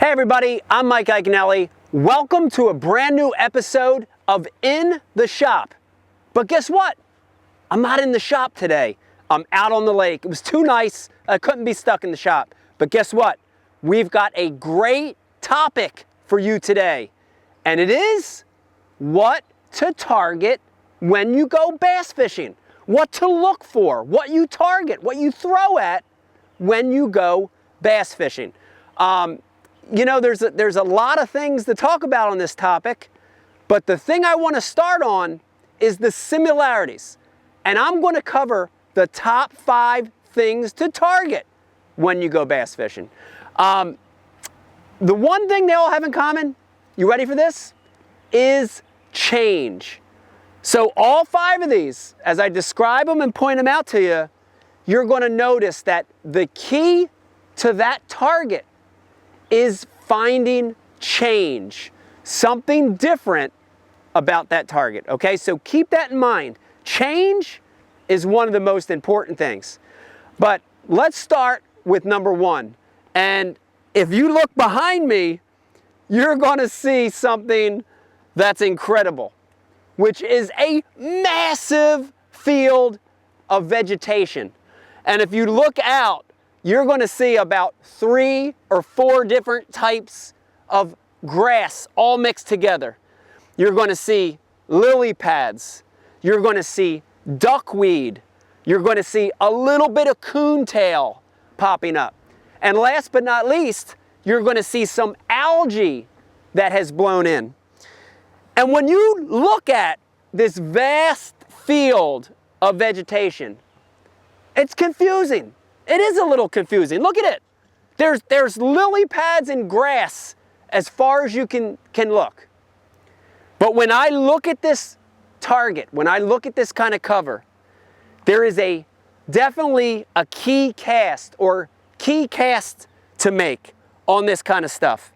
Hey everybody, I'm Mike Iaconelli. Welcome to a brand new episode of In the Shop. But guess what? I'm not in the shop today. I'm out on the lake. It was too nice. I couldn't be stuck in the shop. But guess what? We've got a great topic for you today. And it is what to target when you go bass fishing. What to look for, what you target, what you throw at when you go bass fishing. You know, there's a lot of things to talk about on this topic, but the thing I want to start on is the similarities. And I'm going to cover the top 5 things to target when you go bass fishing. The one thing they all have in common, you ready for this, is change. So all 5 of these, as I describe them and point them out to you, you're going to notice that the key to that target is finding change, something different about that target, okay? So keep that in mind. Change is one of the most important things. But let's start with number 1. And if you look behind me, you're gonna see something that's incredible, which is a massive field of vegetation. And if you look out, you're going to see about 3 or 4 different types of grass all mixed together. You're going to see lily pads. You're going to see duckweed. You're going to see a little bit of coontail popping up. And last but not least, you're going to see some algae that has blown in. And when you look at this vast field of vegetation, it's confusing. It is a little confusing. Look at it. There's lily pads and grass as far as you can look. But when I look at this target, when I look at this kind of cover, there is definitely a key cast or key cast to make on this kind of stuff.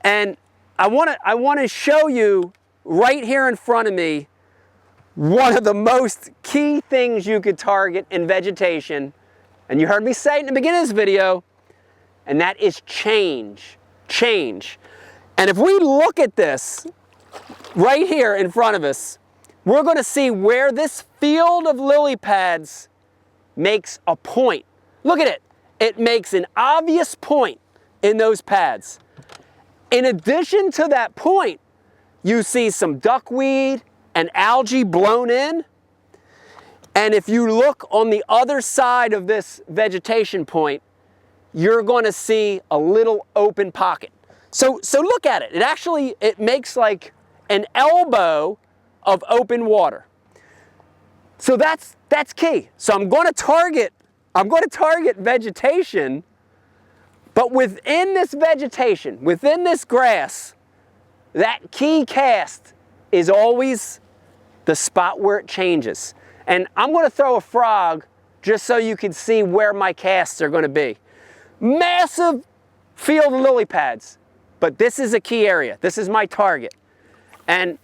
And I want to show you right here in front of me one of the most key things you could target in vegetation. And you heard me say it in the beginning of this video, and that is change. Change. And if we look at this right here in front of us, we're going to see where this field of lily pads makes a point. Look at it. It makes an obvious point in those pads. In addition to that point, you see some duckweed and algae blown in. And if you look on the other side of this vegetation point, you're going to see a little open pocket. So look at it. It makes like an elbow of open water. So that's key. So I'm going to target vegetation, but within this vegetation, within this grass, that key cast is always the spot where it changes. And I'm going to throw a frog just so you can see where my casts are going to be. Massive field of lily pads, but this is a key area. This is my target. And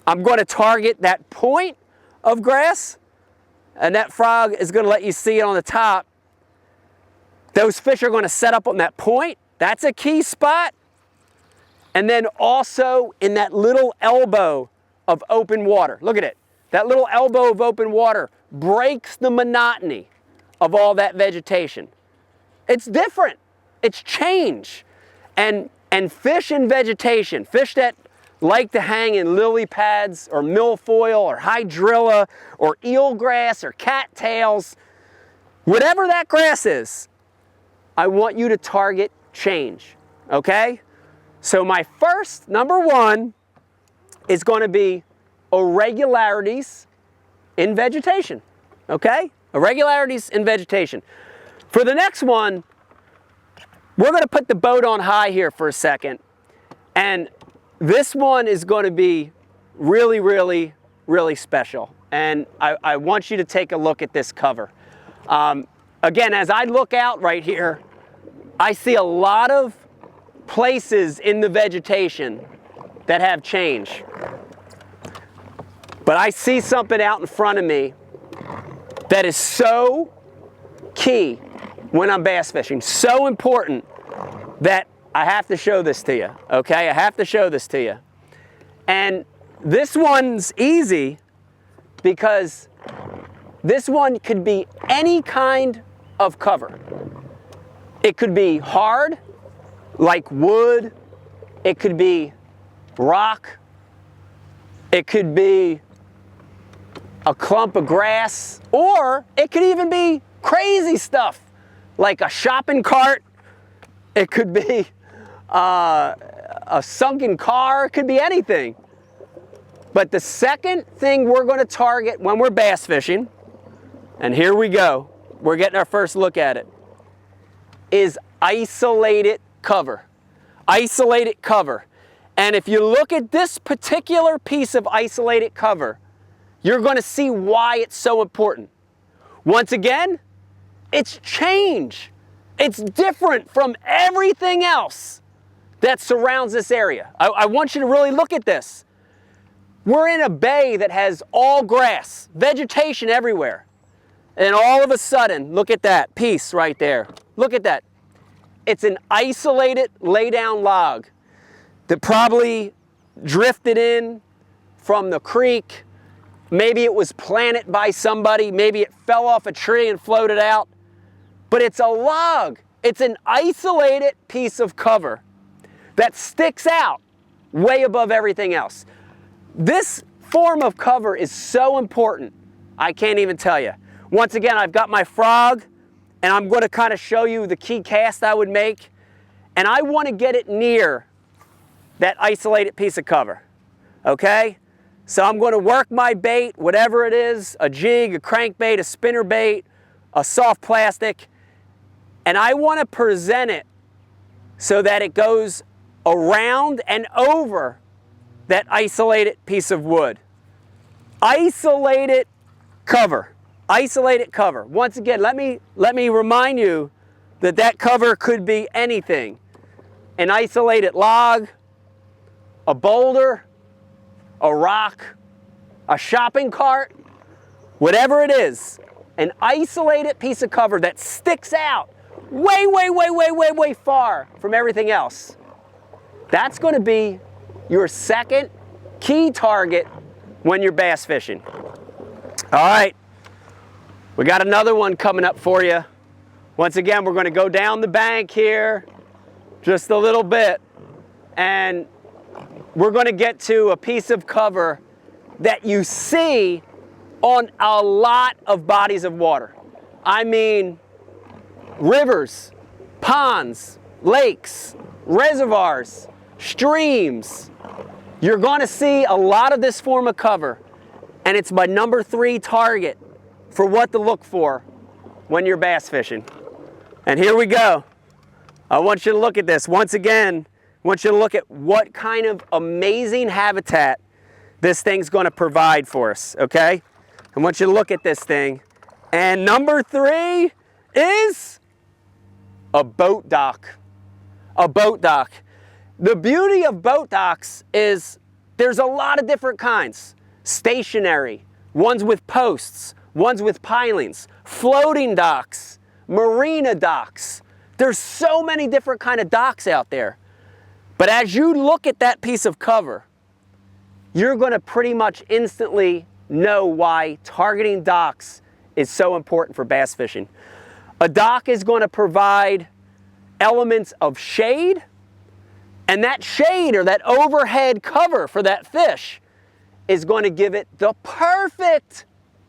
I'm going to target that point of grass, and that frog is going to let you see it on the top. Those fish are going to set up on that point. That's a key spot. And then also in that little elbow of open water. Look at it. That little elbow of open water breaks the monotony of all that vegetation. It's different. It's change. And fish in vegetation, fish that like to hang in lily pads or milfoil or hydrilla or eelgrass or cattails, whatever that grass is, I want you to target change, okay? So my first, number 1, is going to be irregularities in vegetation, okay? Irregularities in vegetation. For the next one, we're going to put the boat on high here for a second. And this one is going to be really, really, really special. And I want you to take a look at this cover. Again, as I look out right here, I see a lot of places in the vegetation that have change. But I see something out in front of me that is so key when I'm bass fishing, so important that I have to show this to you, okay? I have to show this to you. And this one's easy because this one could be any kind of cover. It could be hard, like wood. It could be rock. It could be a clump of grass, or it could even be crazy stuff like a shopping cart. It could be a sunken car. It could be anything. But the second thing we're going to target when we're bass fishing, and here we go, we're getting our first look at it, is isolated cover. Isolated cover. And if you look at this particular piece of isolated cover, you're going to see why it's so important. Once again, it's change. It's different from everything else that surrounds this area. I want you to really look at this. We're in a bay that has all grass, vegetation everywhere. And all of a sudden, look at that piece right there. Look at that. It's an isolated lay-down log that probably drifted in from the creek. Maybe it was planted by somebody. Maybe it fell off a tree and floated out. But it's a log. It's an isolated piece of cover that sticks out way above everything else. This form of cover is so important, I can't even tell you. Once again, I've got my frog, and I'm going to kind of show you the key cast I would make. And I want to get it near that isolated piece of cover, okay? So I'm going to work my bait, whatever it is, a jig, a crankbait, a spinner bait, a soft plastic, and I want to present it so that it goes around and over that isolated piece of wood. Isolated cover. Isolated cover. Once again, let me remind you that that cover could be anything. An isolated log, a boulder, a rock, a shopping cart, whatever it is, an isolated piece of cover that sticks out way far from everything else. That's going to be your second key target when you're bass fishing. All right, we got another one coming up for you. Once again, we're going to go down the bank here just a little bit, and we're going to get to a piece of cover that you see on a lot of bodies of water. I mean, rivers, ponds, lakes, reservoirs, streams. You're going to see a lot of this form of cover, and it's my number 3 target for what to look for when you're bass fishing. And here we go. I want you to look at this. Once again, I want you to look at what kind of amazing habitat this thing's going to provide for us, okay? I want you to look at this thing. And number 3 is a boat dock. A boat dock. The beauty of boat docks is there's a lot of different kinds. Stationary, ones with posts, ones with pilings, floating docks, marina docks. There's so many different kind of docks out there. But as you look at that piece of cover, you're going to pretty much instantly know why targeting docks is so important for bass fishing. A dock is going to provide elements of shade, and that shade or that overhead cover for that fish is going to give it the perfect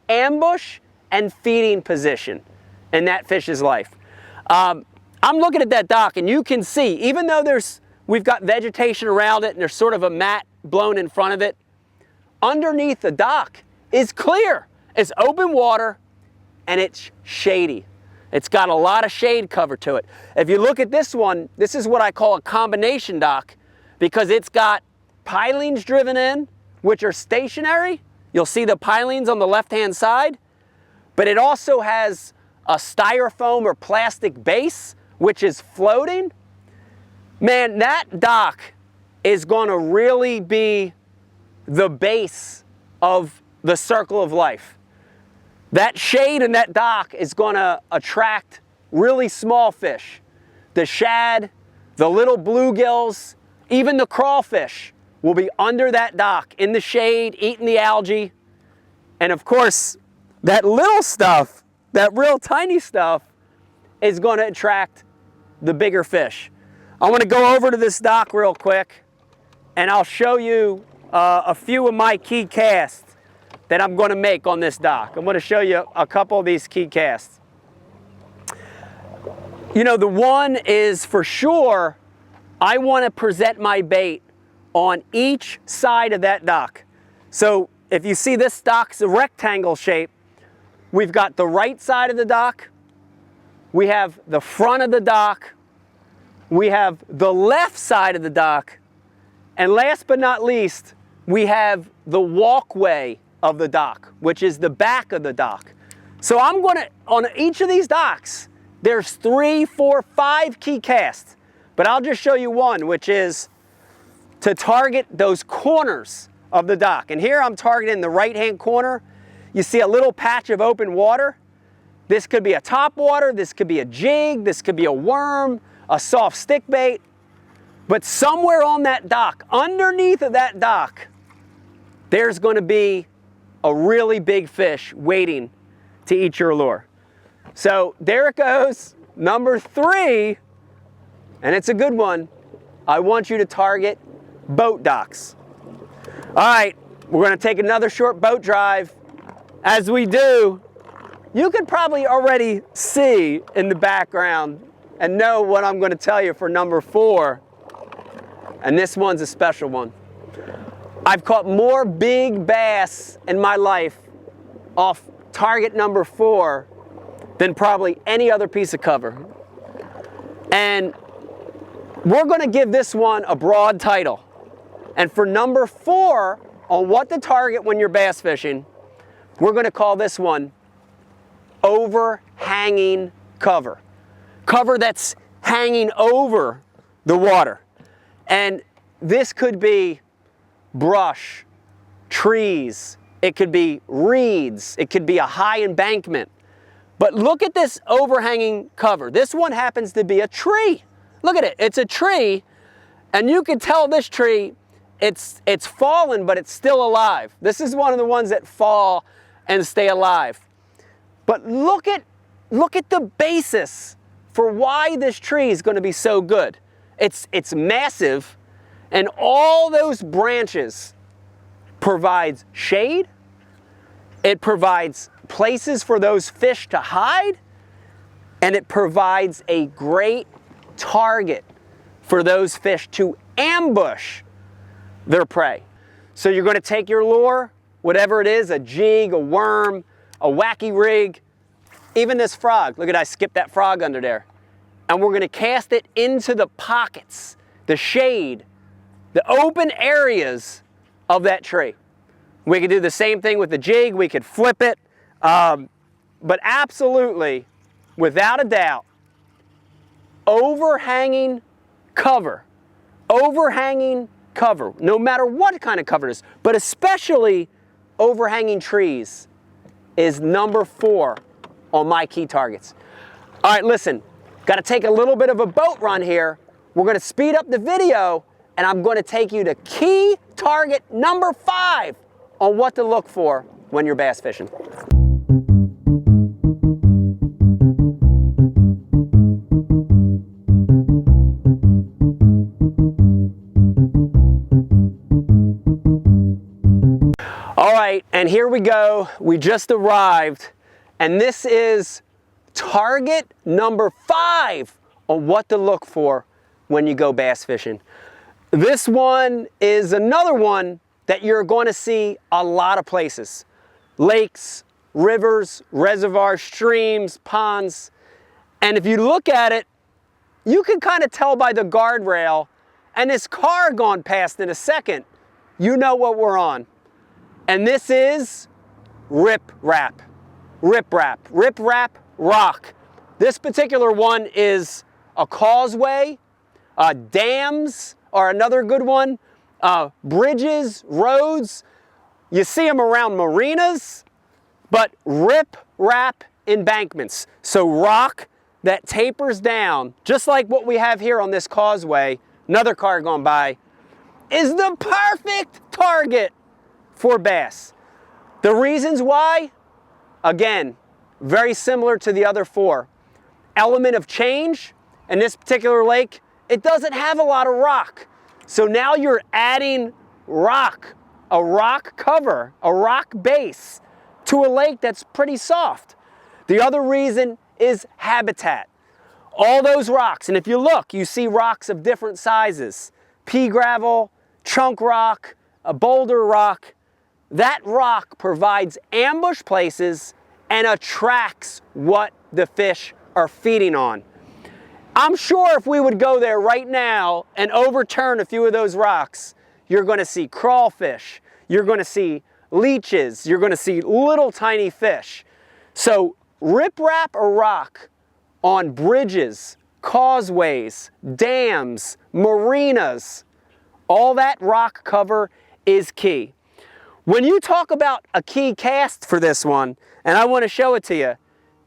ambush and feeding position in that fish's life. I'm looking at that dock, and you can see, even though we've got vegetation around it and there's sort of a mat blown in front of it, underneath the dock is clear. It's open water and it's shady. It's got a lot of shade cover to it. If you look at this one, this is what I call a combination dock because it's got pilings driven in, which are stationary. You'll see the pilings on the left-hand side, but it also has a styrofoam or plastic base, which is floating. Man, that dock is going to really be the base of the circle of life. That shade in that dock is going to attract really small fish. The shad, the little bluegills, even the crawfish will be under that dock in the shade, eating the algae. And of course, that little stuff, that real tiny stuff, is going to attract the bigger fish. I want to go over to this dock real quick, and I'll show you a few of my key casts that I'm going to make on this dock. I'm going to show you a couple of these key casts. You know, the one is for sure, I want to present my bait on each side of that dock. So if you see this dock's a rectangle shape, we've got the right side of the dock, we have the front of the dock, we have the left side of the dock, and last but not least, we have the walkway of the dock, which is the back of the dock. So I'm going to, on each of these docks, there's 3, 4, 5 key casts, but I'll just show you one, which is to target those corners of the dock. And here I'm targeting the right-hand corner. You see a little patch of open water. This could be a topwater, this could be a jig, this could be a worm, a soft stick bait. But somewhere on that dock, underneath of that dock, there's going to be a really big fish waiting to eat your lure. So there it goes, number 3, and it's a good one. I want you to target boat docks. All right, we're going to take another short boat drive. As we do, you can probably already see in the background and know what I'm going to tell you for number 4. And this one's a special one. I've caught more big bass in my life off target number 4 than probably any other piece of cover. And we're going to give this one a broad title. And for number 4 on what to target when you're bass fishing, we're going to call this one overhanging cover. Cover that's hanging over the water. And this could be brush, trees, it could be reeds, it could be a high embankment. But look at this overhanging cover. This one happens to be a tree. Look at it, it's a tree, and you can tell this tree, it's fallen, but it's still alive. This is one of the ones that fall and stay alive. But look at the basis for why this tree is going to be so good. It's massive, and all those branches provides shade, it provides places for those fish to hide, and it provides a great target for those fish to ambush their prey. So you're going to take your lure, whatever it is, a jig, a worm, a wacky rig, even this frog. Look at, I skipped that frog under there. And we're going to cast it into the pockets, the shade, the open areas of that tree. We could do the same thing with the jig. We could flip it. But absolutely, without a doubt, overhanging cover, no matter what kind of cover it is, but especially overhanging trees, is number 4 on my key targets. All right, listen, got to take a little bit of a boat run here. We're going to speed up the video, and I'm going to take you to key target number 5 on what to look for when you're bass fishing. All right, and here we go. We just arrived, and this is target number 5 on what to look for when you go bass fishing. This one is another one that you're going to see a lot of places. Lakes, rivers, reservoirs, streams, ponds. And if you look at it, you can kind of tell by the guardrail, and this car gone past in a second, you know what we're on. And this is riprap rock. This particular one is a causeway, dams are another good one, bridges, roads. You see them around marinas, but riprap embankments. So rock that tapers down, just like what we have here on this causeway, another car going by, is the perfect target for bass. The reasons why, again, very similar to the other four. Element of change, in this particular lake, it doesn't have a lot of rock. So now you're adding rock, a rock cover, a rock base to a lake that's pretty soft. The other reason is habitat. All those rocks, and if you look, you see rocks of different sizes. Pea gravel, chunk rock, a boulder rock. That rock provides ambush places and attracts what the fish are feeding on. I'm sure if we would go there right now and overturn a few of those rocks, you're going to see crawfish, you're going to see leeches, you're going to see little tiny fish. So riprap or rock on bridges, causeways, dams, marinas, all that rock cover is key. When you talk about a key cast for this one, and I want to show it to you,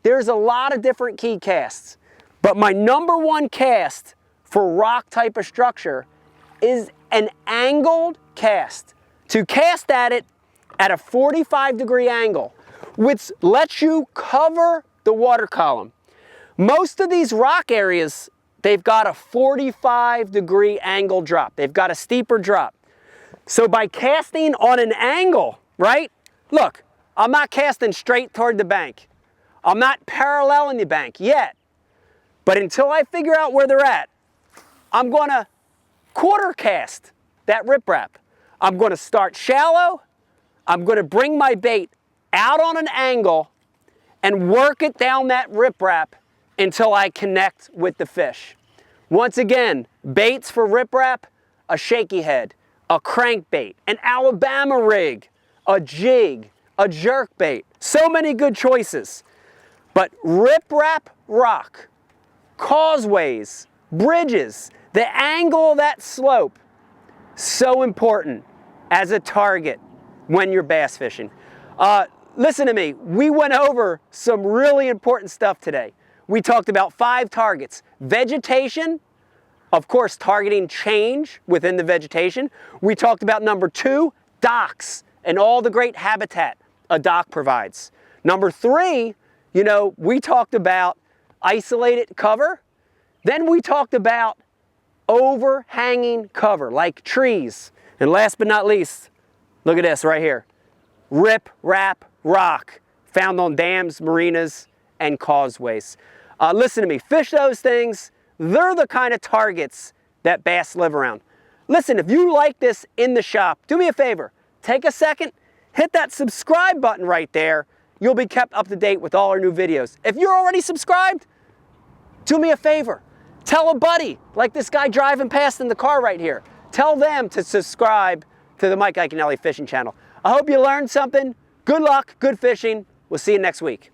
there's a lot of different key casts. But my number one cast for rock type of structure is an angled cast. To cast at it at a 45-degree angle, which lets you cover the water column. Most of these rock areas, they've got a 45-degree angle drop. They've got a steeper drop. So by casting on an angle, right? Look, I'm not casting straight toward the bank. I'm not paralleling the bank yet. But until I figure out where they're at, I'm going to quarter cast that riprap. I'm going to start shallow. I'm going to bring my bait out on an angle and work it down that riprap until I connect with the fish. Once again, baits for riprap, a shaky head, a crankbait, an Alabama rig, a jig, a jerk bait. So many good choices. But riprap rock, causeways, bridges, the angle of that slope, so important as a target when you're bass fishing. Listen to me, we went over some really important stuff today. We talked about 5 targets. Vegetation, of course, targeting change within the vegetation. We talked about number 2, docks, and all the great habitat a dock provides. Number 3, we talked about isolated cover. Then we talked about overhanging cover, like trees. And last but not least, look at this right here. Rip, rap, rock, found on dams, marinas, and causeways. Listen to me, fish those things. They're the kind of targets that bass live around. Listen, if you like this in the shop, do me a favor. Take a second, hit that subscribe button right there. You'll be kept up to date with all our new videos. If you're already subscribed, do me a favor. Tell a buddy, like this guy driving past in the car right here. Tell them to subscribe to the Mike Iaconelli Fishing Channel. I hope you learned something. Good luck, good fishing. We'll see you next week.